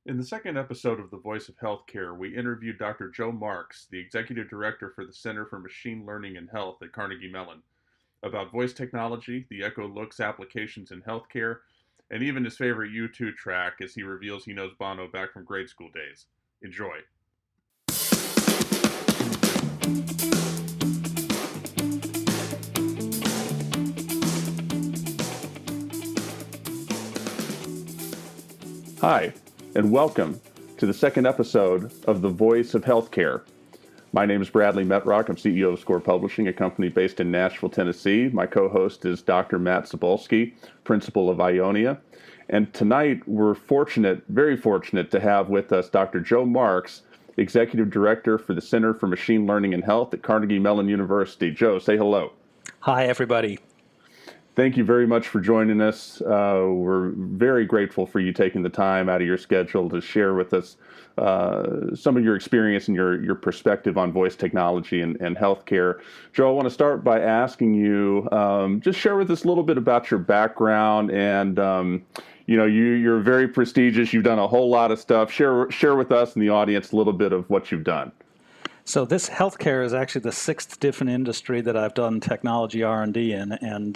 In the second episode of The Voice of Healthcare, we interviewed Dr. Joe Marks, the Executive Director for the Center for Machine Learning and Health at Carnegie Mellon, about voice technology, the Echo Looks applications in healthcare, and even his favorite U2 track as he reveals he knows Bono back from grade school days. Enjoy. Hi, and welcome to the second episode of The Voice of Healthcare. My name is Bradley Metrock. I'm CEO of Score Publishing, a company based in Nashville, Tennessee. My co-host is Dr. Matt Cybulsky, principal of Ionia. And tonight, we're fortunate, very fortunate, to have with us Dr. Joe Marks, Executive Director for the Center for Machine Learning and Health at Carnegie Mellon University. Joe, say hello. Hi, everybody. Thank you very much for joining us. We're very grateful for you taking the time out of your schedule to share with us some of your experience and your perspective on voice technology and healthcare. Joe, I want to start by asking you, just share with us a little bit about your background and you're very prestigious. You've done a whole lot of stuff. Share with us and the audience a little bit of what you've done. So this healthcare is actually the sixth different industry that I've done technology R&D in, and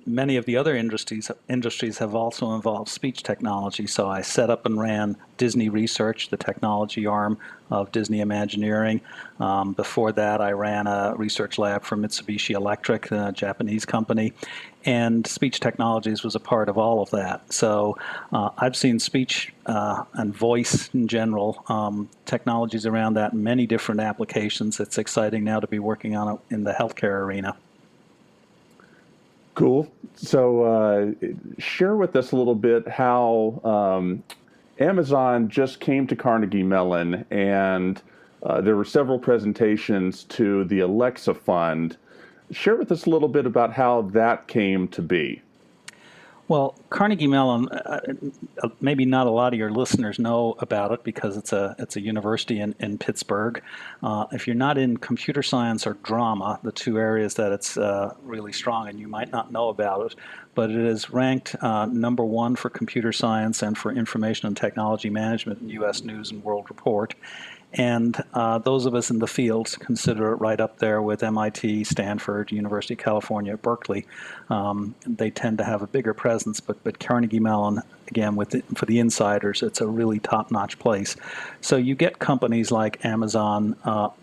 many of the other industries have also involved speech technology. So I set up and ran Disney Research, the technology arm of Disney Imagineering. Before that, I ran a research lab for Mitsubishi Electric, a Japanese company, and speech technologies was a part of all of that. So I've seen speech and voice in general, technologies around that, many different applications. It's exciting now to be working on it in the healthcare arena. Cool. So share with us a little bit how Amazon just came to Carnegie Mellon, and there were several presentations to the Alexa Fund. Share with us a little bit about how that came to be. Well, Carnegie Mellon, maybe not a lot of your listeners know about it because it's a university in Pittsburgh. If you're not in computer science or drama, the two areas that it's really strong in, you might not know about it, but it is ranked number one for computer science and for information and technology management in U.S. News and World Report. And those of us in the field consider it right up there with MIT, Stanford, University of California, Berkeley. They tend to have a bigger presence, but Carnegie Mellon, again, for the insiders, it's a really top-notch place. So you get companies like Amazon,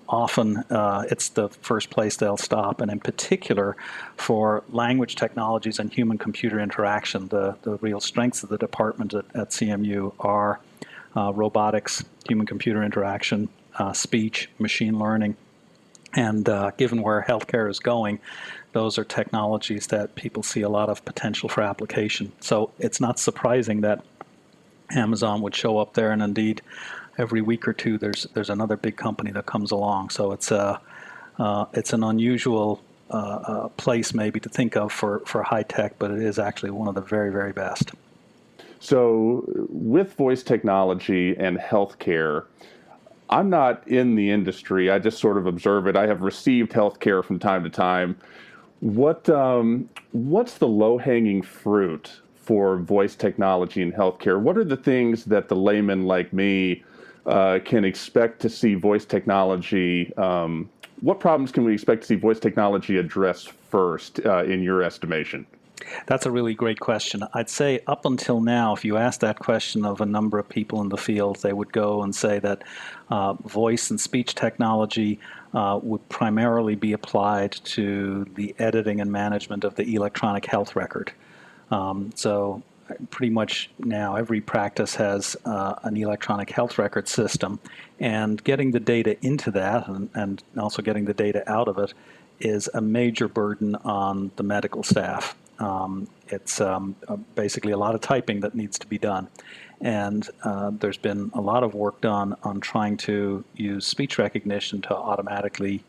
often it's the first place they'll stop, and in particular for language technologies and human-computer interaction, the real strengths of the department at CMU are robotics, human-computer interaction, speech, machine learning. And given where healthcare is going, those are technologies that people see a lot of potential for application. So it's not surprising that Amazon would show up there, and indeed, every week or two, there's another big company that comes along. So it's an unusual place maybe to think of for high tech, but it is actually one of the very, very best. So with voice technology and healthcare, I'm not in the industry. I just sort of observe it. I have received healthcare from time to time. What's the low-hanging fruit for voice technology and healthcare? What are the things that the layman like me can expect to see voice technology? What problems can we expect to see voice technology address first, in your estimation? That's a really great question. I'd say up until now, if you ask that question of a number of people in the field, they would go and say that voice and speech technology would primarily be applied to the editing and management of the electronic health record. So pretty much now every practice has an electronic health record system, and getting the data into that and also getting the data out of it is a major burden on the medical staff. It's basically a lot of typing that needs to be done. And there's been a lot of work done on trying to use speech recognition to automatically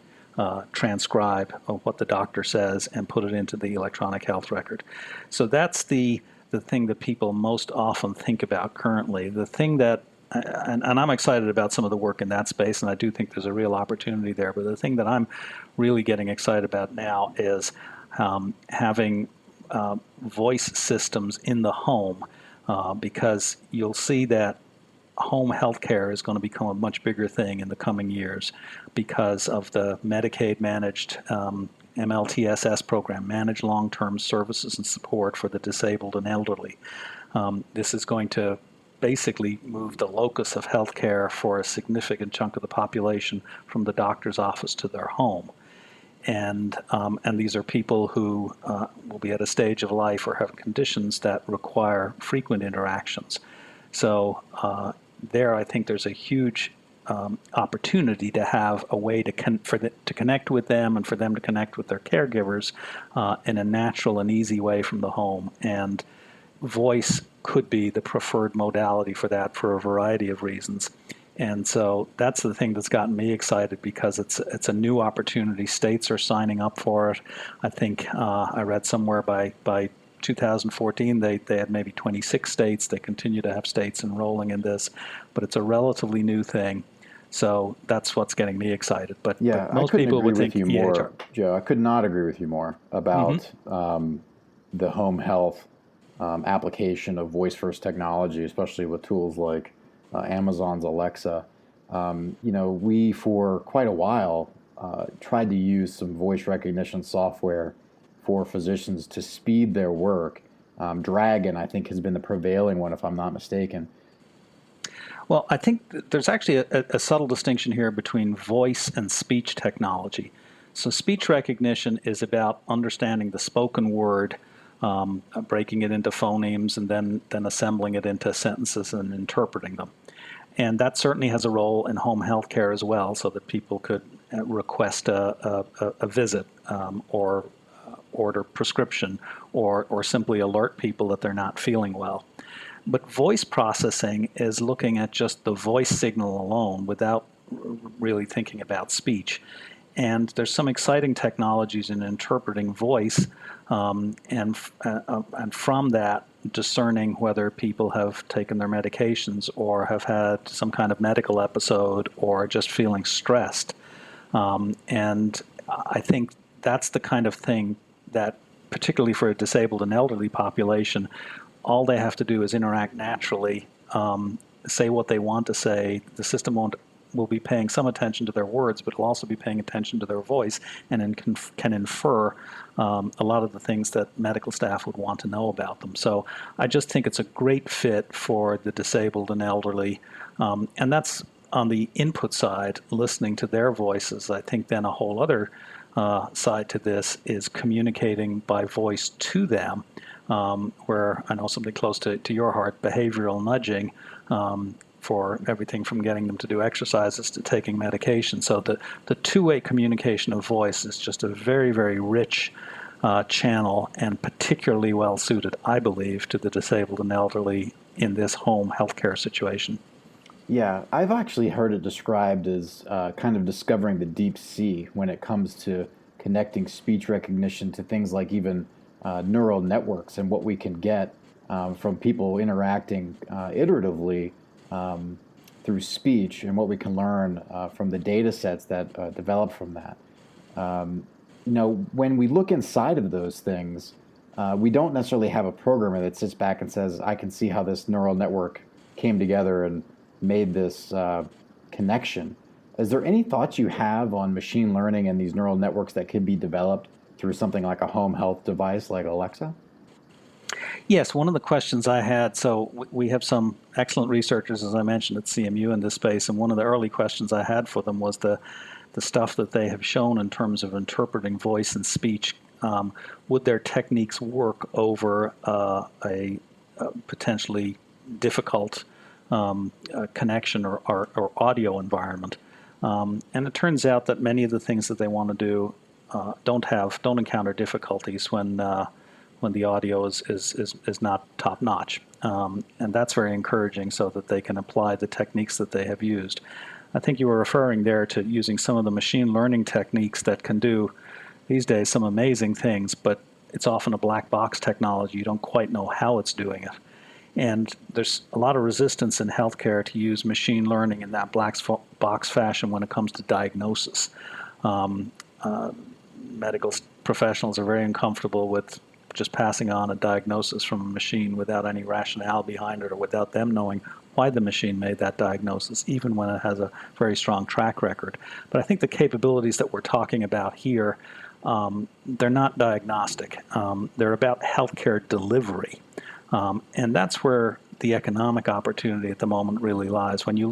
transcribe what the doctor says and put it into the electronic health record. So that's the thing that people most often think about currently. The thing that, and I'm excited about some of the work in that space, and I do think there's a real opportunity there, but the thing that I'm really getting excited about now is having voice systems in the home because you'll see that home healthcare is going to become a much bigger thing in the coming years because of the Medicaid managed MLTSS program, Managed Long-Term Services and Support for the Disabled and Elderly. This is going to basically move the locus of healthcare for a significant chunk of the population from the doctor's office to their home. And these are people who will be at a stage of life or have conditions that require frequent interactions. So there, I think there's a huge opportunity to have a way to connect with them and for them to connect with their caregivers in a natural and easy way from the home. And voice could be the preferred modality for that for a variety of reasons. And so that's the thing that's gotten me excited because it's a new opportunity. States are signing up for it. I think I read somewhere by 2014 they had maybe 26 states. They continue to have states enrolling in this, but it's a relatively new thing. So that's what's getting me excited. But most people would think EHR. Joe, I could not agree with you more about the home health application of voice-first technology, especially with tools like Amazon's Alexa. We, for quite a while, tried to use some voice recognition software for physicians to speed their work. Dragon, I think, has been the prevailing one, if I'm not mistaken. Well, I think there's actually a subtle distinction here between voice and speech technology. So speech recognition is about understanding the spoken word, breaking it into phonemes, and then assembling it into sentences and interpreting them. And that certainly has a role in home health care as well, so that people could request a visit or order prescription or simply alert people that they're not feeling well. But voice processing is looking at just the voice signal alone without really thinking about speech. And there's some exciting technologies in interpreting voice and from that discerning whether people have taken their medications or have had some kind of medical episode or just feeling stressed. And I think that's the kind of thing that, particularly for a disabled and elderly population, all they have to do is interact naturally, say what they want to say. The system will be paying some attention to their words, but will also be paying attention to their voice and can infer a lot of the things that medical staff would want to know about them. So I just think it's a great fit for the disabled and elderly. And that's on the input side, listening to their voices. I think then a whole other side to this is communicating by voice to them, where I know something close to your heart, behavioral nudging, for everything from getting them to do exercises to taking medication. So the two-way communication of voice is just a very, very rich channel and particularly well suited, I believe, to the disabled and elderly in this home healthcare situation. Yeah, I've actually heard it described as kind of discovering the deep sea when it comes to connecting speech recognition to things like even neural networks and what we can get from people interacting iteratively through speech and what we can learn from the data sets that develop from that. When we look inside of those things, we don't necessarily have a programmer that sits back and says, I can see how this neural network came together and made this connection. Is there any thoughts you have on machine learning and these neural networks that could be developed through something like a home health device like Alexa? Yes, one of the questions I had, so we have some excellent researchers, as I mentioned, at CMU in this space, and one of the early questions I had for them was the stuff that they have shown in terms of interpreting voice and speech. Would their techniques work over a potentially difficult connection or audio environment? And it turns out that many of the things that they want to do don't encounter difficulties when the audio is not top notch, and that's very encouraging, so that they can apply the techniques that they have used. I think you were referring there to using some of the machine learning techniques that can do these days some amazing things, but it's often a black box technology. You don't quite know how it's doing it. And there's a lot of resistance in healthcare to use machine learning in that black box fashion when it comes to diagnosis. Medical professionals are very uncomfortable with just passing on a diagnosis from a machine without any rationale behind it or without them knowing why the machine made that diagnosis, even when it has a very strong track record. But I think the capabilities that we're talking about here, they're not diagnostic. They're about healthcare delivery. And that's where the economic opportunity at the moment really lies. When you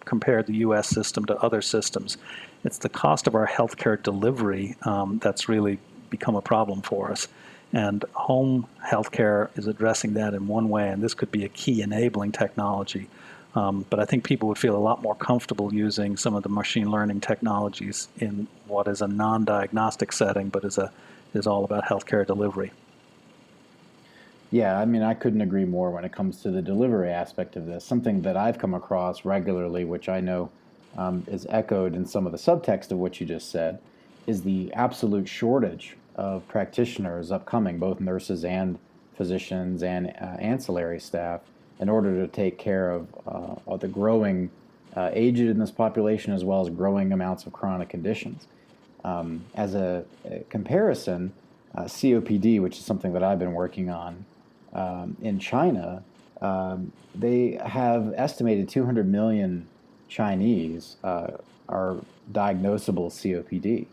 compare the U.S. system to other systems, it's the cost of our healthcare delivery that's really become a problem for us. And home healthcare is addressing that in one way, and this could be a key enabling technology. But I think people would feel a lot more comfortable using some of the machine learning technologies in what is a non-diagnostic setting, but is all about healthcare delivery. Yeah, I mean, I couldn't agree more when it comes to the delivery aspect of this. Something that I've come across regularly, which I know is echoed in some of the subtext of what you just said, is the absolute shortage of practitioners upcoming, both nurses and physicians and ancillary staff, in order to take care of the growing aged in this population as well as growing amounts of chronic conditions. As a comparison, COPD, which is something that I've been working on, in China, they have estimated 200 million Chinese are diagnosable COPD.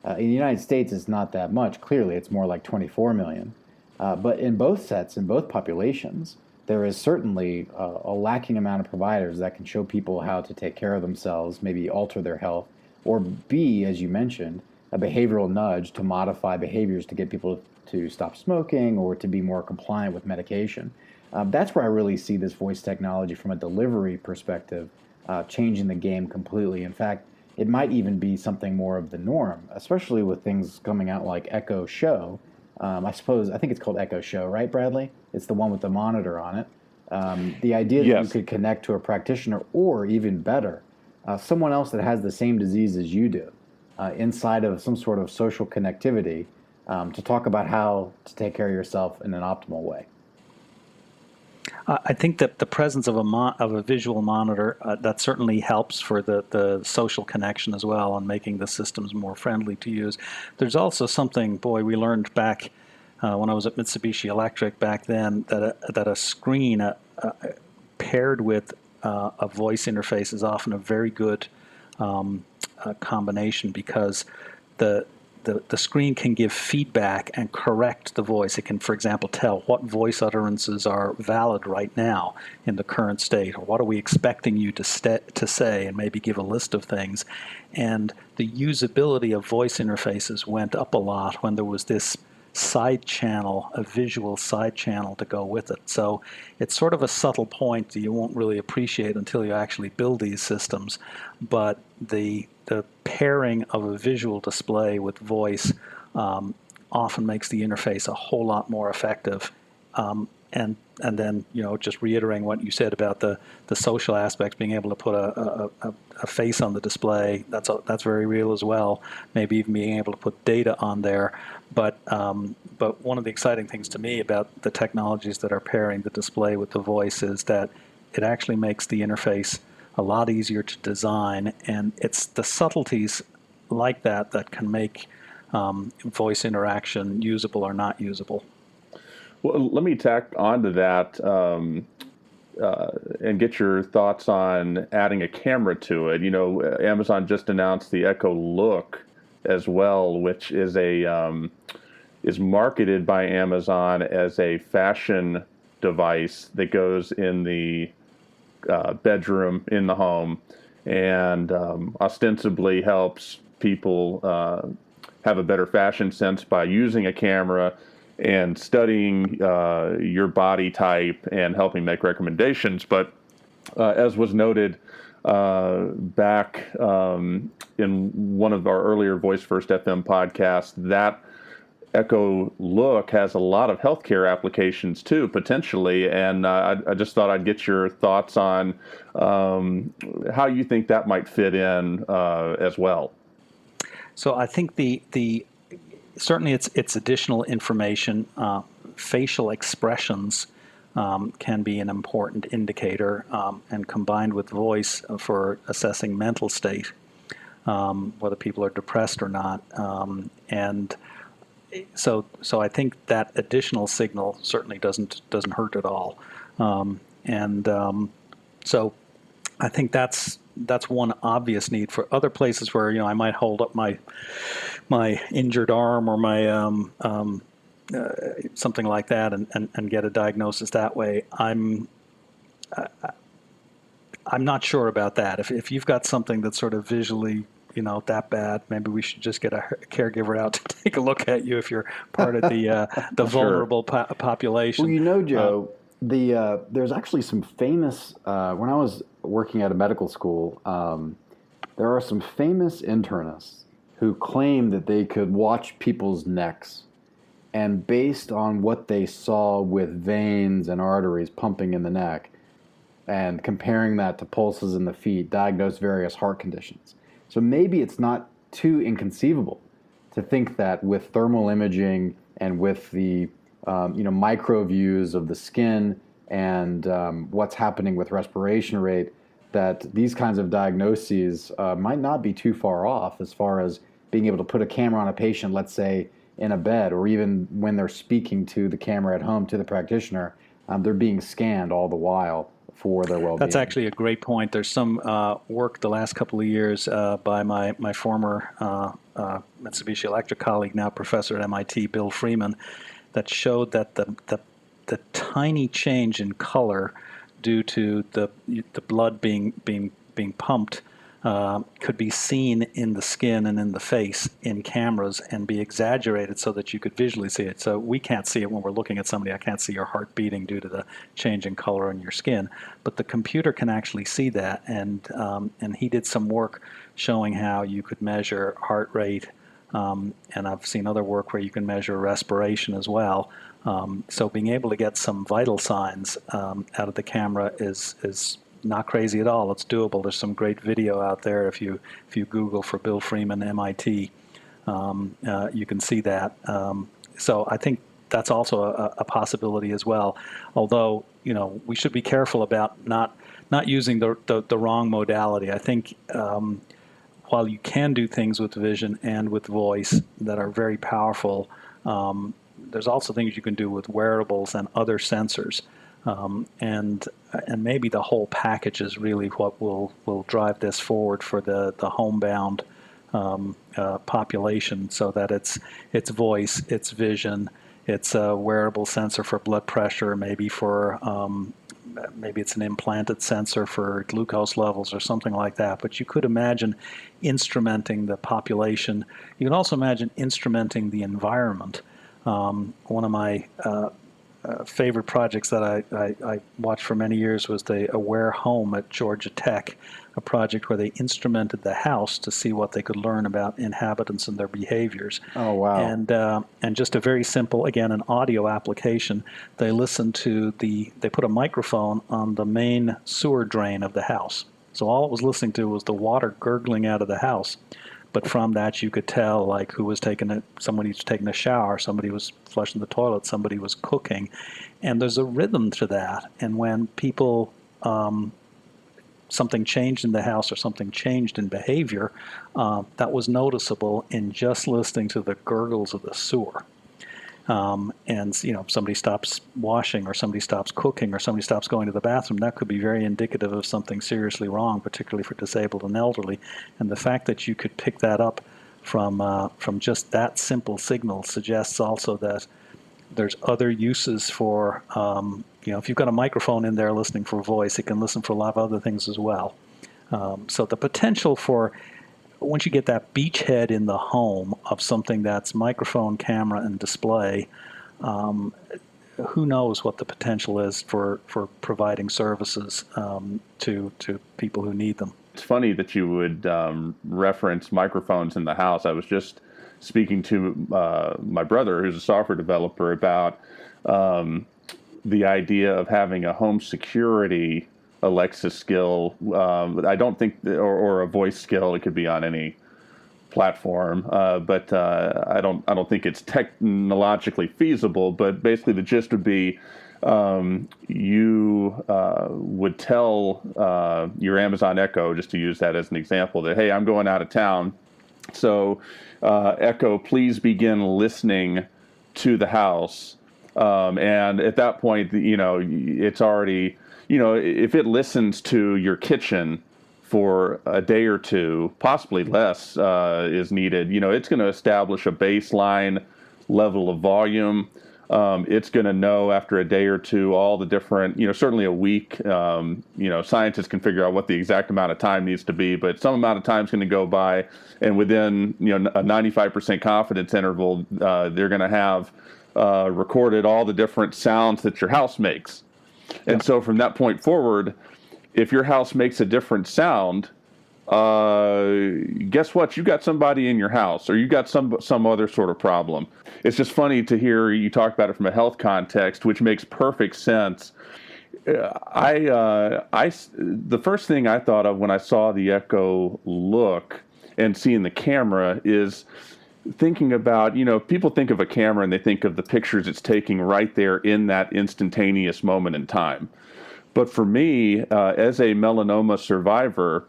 In the United States, it's not that much. Clearly, it's more like 24 million. But in both populations, there is certainly a lacking amount of providers that can show people how to take care of themselves, maybe alter their health, or be, as you mentioned, a behavioral nudge to modify behaviors to get people to stop smoking or to be more compliant with medication. That's where I really see this voice technology from a delivery perspective changing the game completely. In fact, it might even be something more of the norm, especially with things coming out like Echo Show. I think it's called Echo Show, right, Bradley? It's the one with the monitor on it. The idea that you could connect to a practitioner, or even better, someone else that has the same disease as you do, inside of some sort of social connectivity, to talk about how to take care of yourself in an optimal way. I think that the presence of a visual monitor that certainly helps for the social connection as well, and making the systems more friendly to use. There's also something, we learned back when I was at Mitsubishi Electric back then that a screen paired with a voice interface is often a very good combination, because the screen can give feedback and correct the voice. It can, for example, tell what voice utterances are valid right now in the current state, or what are we expecting you to say, and maybe give a list of things. And the usability of voice interfaces went up a lot when there was this side channel, a visual side channel to go with it. So it's sort of a subtle point that you won't really appreciate until you actually build these systems. But the pairing of a visual display with voice often makes the interface a whole lot more effective. And then, just reiterating what you said about the social aspects, being able to put a face on the display, that's very real as well. Maybe even being able to put data on there. But one of the exciting things to me about the technologies that are pairing the display with the voice is that it actually makes the interface a lot easier to design, and it's the subtleties like that can make voice interaction usable or not usable. Well, let me tack onto that and get your thoughts on adding a camera to it. Amazon just announced the Echo Look as well, which is is marketed by Amazon as a fashion device that goes in the bedroom in the home, and ostensibly helps people have a better fashion sense by using a camera and studying your body type and helping make recommendations. But as was noted back in one of our earlier Voice First FM podcasts, that Echo Look has a lot of healthcare applications too, potentially, and I just thought I'd get your thoughts on how you think that might fit in as well. So I think certainly it's additional information. Facial expressions can be an important indicator, and combined with voice for assessing mental state, whether people are depressed or not, and so I think that additional signal certainly doesn't hurt at all, so I think that's one obvious need. For other places where I might hold up my injured arm or my something like that and get a diagnosis that way. I'm not sure about that. If you've got something that's sort of visually that bad, maybe we should just get a caregiver out to take a look at you if you're part of the vulnerable population. Well, Joe, there's actually some famous, when I was working at a medical school, there are some famous internists who claim that they could watch people's necks, and based on what they saw with veins and arteries pumping in the neck and comparing that to pulses in the feet, diagnose various heart conditions. So maybe it's not too inconceivable to think that with thermal imaging and with the micro views of the skin and what's happening with respiration rate, that these kinds of diagnoses might not be too far off as far as being able to put a camera on a patient, let's say, in a bed, or even when they're speaking to the camera at home to the practitioner, they're being scanned all the while for their well-being. That's actually a great point. There's some work the last couple of years by my former Mitsubishi Electric colleague, now professor at MIT, Bill Freeman, that showed that the tiny change in color due to the blood being pumped could be seen in the skin and in the face in cameras and be exaggerated so that you could visually see it. So we can't see it when we're looking at somebody. I can't see your heart beating due to the change in color on your skin, but the computer can actually see that. And he did some work showing how you could measure heart rate, and I've seen other work where you can measure respiration as well. So being able to get some vital signs out of the camera is not crazy at all. It's doable. There's some great video out there. If you Google for Bill Freeman, MIT, you can see that. So I think that's also a possibility as well. Although we should be careful about not using the wrong modality. I think while you can do things with vision and with voice that are very powerful, there's also things you can do with wearables and other sensors. And maybe the whole package is really what will drive this forward for the homebound population, so that it's voice, it's vision, it's a wearable sensor for blood pressure, maybe it's an implanted sensor for glucose levels or something like that. But you could imagine instrumenting the population. You can also imagine instrumenting the environment. One of my favorite projects that I watched for many years was the Aware Home at Georgia Tech, a project where they instrumented the house to see what they could learn about inhabitants and their behaviors. Oh, wow. And just a very simple, again, an audio application. They they put a microphone on the main sewer drain of the house. So all it was listening to was the water gurgling out of the house. But from that, you could tell, like, somebody was taking a shower, somebody was flushing the toilet, somebody was cooking. And there's a rhythm to that. And when people, something changed in the house or something changed in behavior, that was noticeable in just listening to the gurgles of the sewer. And somebody stops washing, or somebody stops cooking, or somebody stops going to the bathroom, that could be very indicative of something seriously wrong, particularly for disabled and elderly. And the fact that you could pick that up from just that simple signal suggests also that there's other uses for, if you've got a microphone in there listening for voice, it can listen for a lot of other things as well. So the potential for, once you get that beachhead in the home of something that's microphone, camera, and display, who knows what the potential is for providing services to people who need them. It's funny that you would reference microphones in the house. I was just speaking to my brother, who's a software developer, about the idea of having a home security Alexa skill. I don't think, or a voice skill. It could be on any platform, but I don't think it's technologically feasible. But basically, the gist would be, you would tell your Amazon Echo, just to use that as an example, that, hey, I'm going out of town, so Echo, please begin listening to the house. And at that point, it's already, if it listens to your kitchen for a day or two, possibly less is needed, it's going to establish a baseline level of volume. It's going to know after a day or two all the different, certainly a week, scientists can figure out what the exact amount of time needs to be, but some amount of time is going to go by, and within, a 95% confidence interval, they're going to have recorded all the different sounds that your house makes. And so from that point forward, if your house makes a different sound, guess what? You got somebody in your house, or you got some other sort of problem. It's just funny to hear you talk about it from a health context, which makes perfect sense. The first thing I thought of when I saw the Echo look and seeing the camera is thinking about, people think of a camera and they think of the pictures it's taking right there in that instantaneous moment in time. But for me, as a melanoma survivor,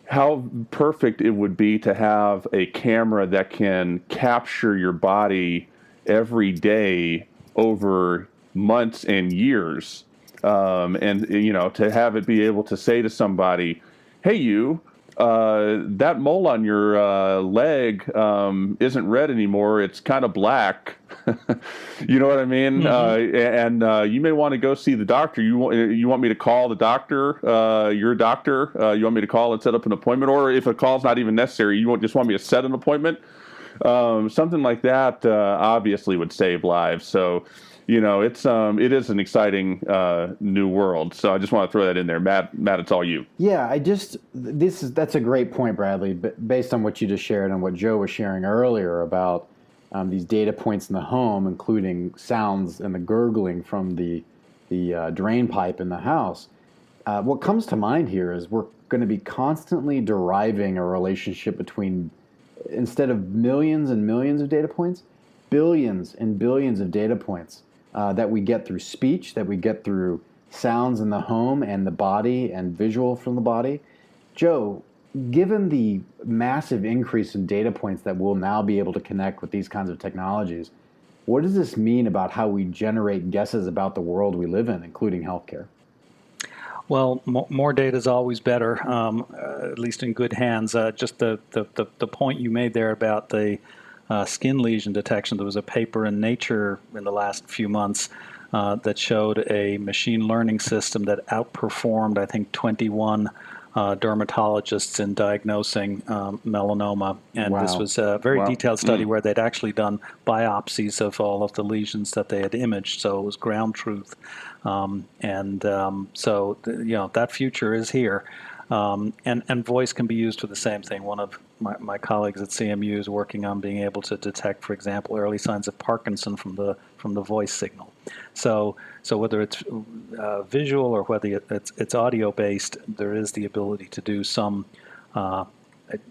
how perfect it would be to have a camera that can capture your body every day over months and years. To have it be able to say to somebody, hey, that mole on your leg isn't red anymore. It's kind of black. You know what I mean? Mm-hmm. You may want to go see the doctor. You want me to call the doctor, your doctor? You want me to call and set up an appointment? Or if a call's not even necessary, you just want me to set an appointment? Something like that obviously would save lives. So, it is an exciting new world. So I just want to throw that in there. Matt, it's all you. Yeah, that's a great point, Bradley, but based on what you just shared and what Joe was sharing earlier about these data points in the home, including sounds and the gurgling from the drain pipe in the house. What comes to mind here is we're going to be constantly deriving a relationship between, instead of millions and millions of data points, billions and billions of data points that we get through speech, that we get through sounds in the home and the body and visual from the body. Joe, given the massive increase in data points that we'll now be able to connect with these kinds of technologies, what does this mean about how we generate guesses about the world we live in, including healthcare? Well, more data is always better, at least in good hands. Just the point you made there about the skin lesion detection. There was a paper in Nature in the last few months that showed a machine learning system that outperformed, I think, 21 dermatologists in diagnosing melanoma. And Wow. This was a very detailed study where they'd actually done biopsies of all of the lesions that they had imaged. So it was ground truth. So that future is here. And voice can be used for the same thing. One of my colleagues at CMU is working on being able to detect, for example, early signs of Parkinson from the voice signal. So whether it's visual or whether it's audio based, there is the ability to do some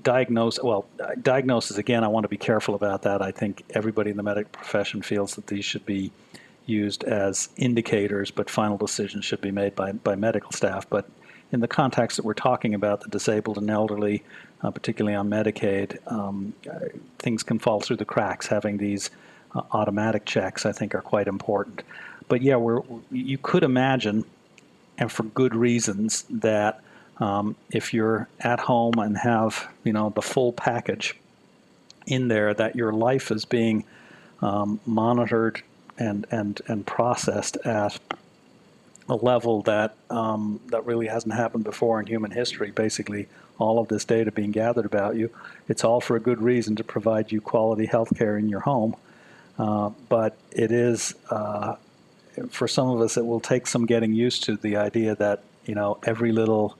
diagnosis. Again, I want to be careful about that. I think everybody in the medical profession feels that these should be used as indicators, but final decisions should be made by medical staff. But in the context that we're talking about, the disabled and elderly, particularly on Medicaid, things can fall through the cracks. Having these automatic checks, I think, are quite important. But yeah, you could imagine, and for good reasons, that if you're at home and have the full package in there, that your life is being monitored and processed at a level that really hasn't happened before in human history. Basically, all of this data being gathered about you, it's all for a good reason, to provide you quality health care in your home. But it is, for some of us, it will take some getting used to the idea that every little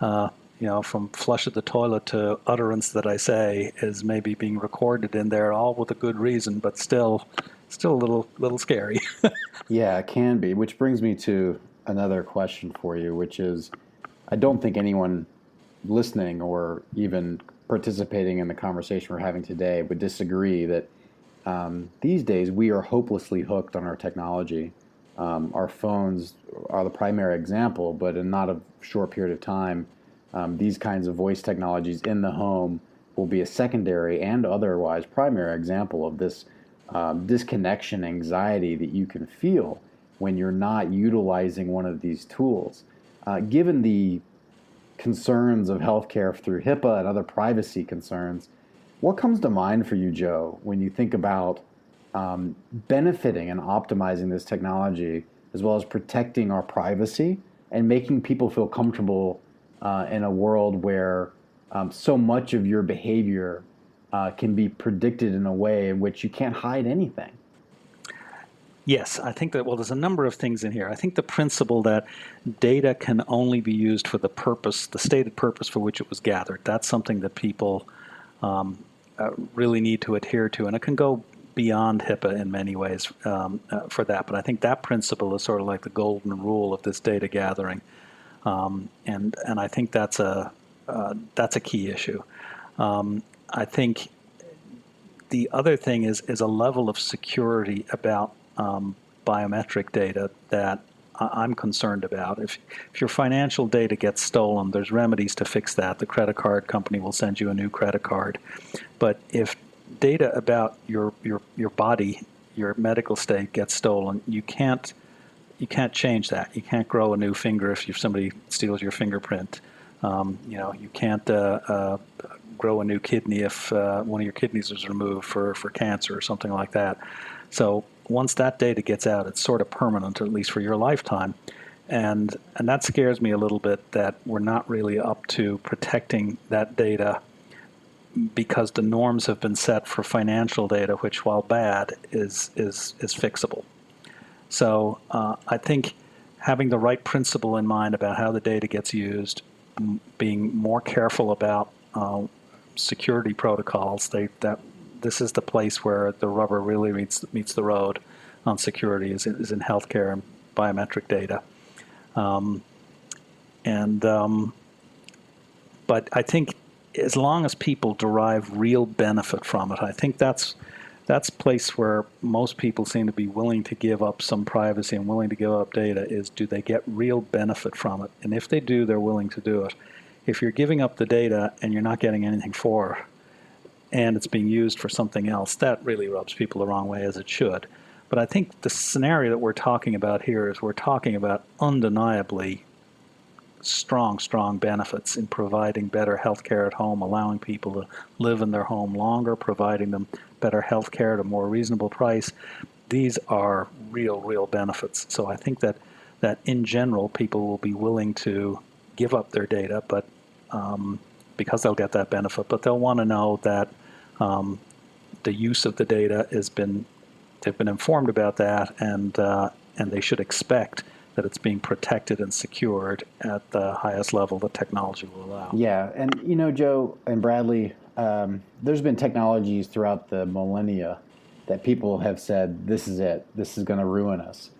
from flush of the toilet to utterance that I say is maybe being recorded in there, all with a good reason, but still a little scary. Yeah, it can be. Which brings me to another question for you, which is, I don't think anyone listening or even participating in the conversation we're having today would disagree that these days we are hopelessly hooked on our technology. Our phones are the primary example, but in not a short period of time, these kinds of voice technologies in the home will be a secondary and otherwise primary example of this disconnection anxiety that you can feel when you're not utilizing one of these tools. Given the concerns of healthcare through HIPAA and other privacy concerns, what comes to mind for you, Joe, when you think about benefiting and optimizing this technology, as well as protecting our privacy and making people feel comfortable in a world where so much of your behavior can be predicted in a way in which you can't hide anything? Yes, I think that, well, there's a number of things in here. I think the principle that data can only be used for the purpose, the stated purpose for which it was gathered, that's something that people really need to adhere to, and it can go beyond HIPAA in many ways for that. But I think that principle is sort of like the golden rule of this data gathering, and I think that's a key issue. I think the other thing is a level of security about biometric data that I'm concerned about. If your financial data gets stolen, there's remedies to fix that. The credit card company will send you a new credit card. But if data about your body, your medical state gets stolen, you can't change that. You can't grow a new finger if somebody steals your fingerprint. You can't grow a new kidney if one of your kidneys is removed for cancer or something like that. So once that data gets out, it's sort of permanent, or at least for your lifetime. And that scares me a little bit, that we're not really up to protecting that data, because the norms have been set for financial data, which, while bad, is fixable. So I think having the right principle in mind about how the data gets used, being more careful about security protocols, this is the place where the rubber really meets the road on security, is in healthcare and biometric data. But I think as long as people derive real benefit from it, I think that's a place where most people seem to be willing to give up some privacy and willing to give up data, is, do they get real benefit from it? And if they do, they're willing to do it. If you're giving up the data and you're not getting anything for it, and it's being used for something else, that really rubs people the wrong way, as it should. But I think the scenario that we're talking about here is we're talking about undeniably strong benefits in providing better health care at home, allowing people to live in their home longer, providing them better health care at a more reasonable price. These are real benefits. So I think that in general, people will be willing to give up their data, but because they'll get that benefit, but they'll want to know that the use of the data they've been informed about that, and they should expect that it's being protected and secured at the highest level that technology will allow. Yeah, and Joe and Bradley, there's been technologies throughout the millennia that people have said, this is it, this is going to ruin us.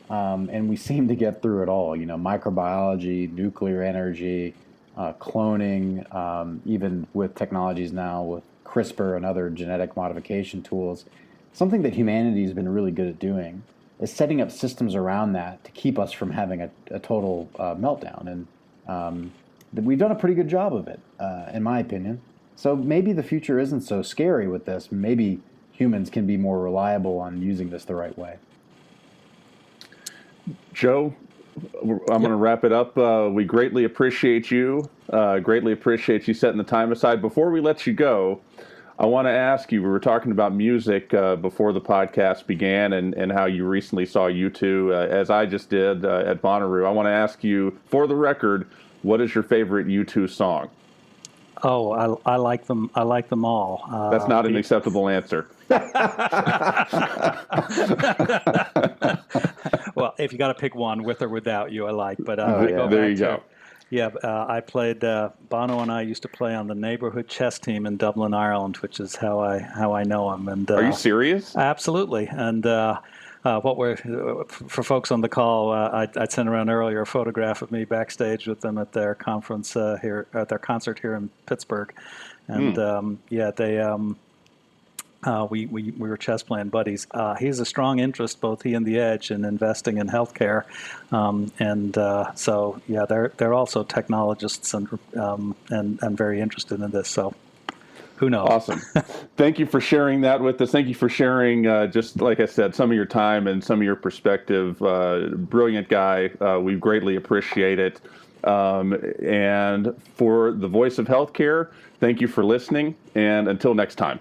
And we seem to get through it all, microbiology, nuclear energy, cloning, even with technologies now with CRISPR and other genetic modification tools. Something that humanity has been really good at doing is setting up systems around that to keep us from having a total meltdown. And we've done a pretty good job of it, in my opinion. So maybe the future isn't so scary with this. Maybe humans can be more reliable on using this the right way. Joe, I'm going to wrap it up. We greatly appreciate you. Greatly appreciate you setting the time aside. Before we let you go, I want to ask you, we were talking about music before the podcast began, and how you recently saw U2, as I just did at Bonnaroo. I want to ask you, for the record, what is your favorite U2 song? Oh, I like them. I like them all. That's not an acceptable answer. Well, if you got to pick one, with or without you, I like. But there you go. Yeah, I played. Bono and I used to play on the neighborhood chess team in Dublin, Ireland, which is how I know him. And are you serious? Absolutely. And for folks on the call, I'd sent around earlier a photograph of me backstage with them at their conference here, at their concert here in Pittsburgh, and we were chess playing buddies. He has a strong interest, both he and the Edge, in investing in healthcare, so they're also technologists and very interested in this. So Who knows? Awesome. Thank you for sharing that with us. Thank you for sharing, just like I said, some of your time and some of your perspective. Brilliant guy. We greatly appreciate it. And for the Voice of Healthcare, thank you for listening. And until next time.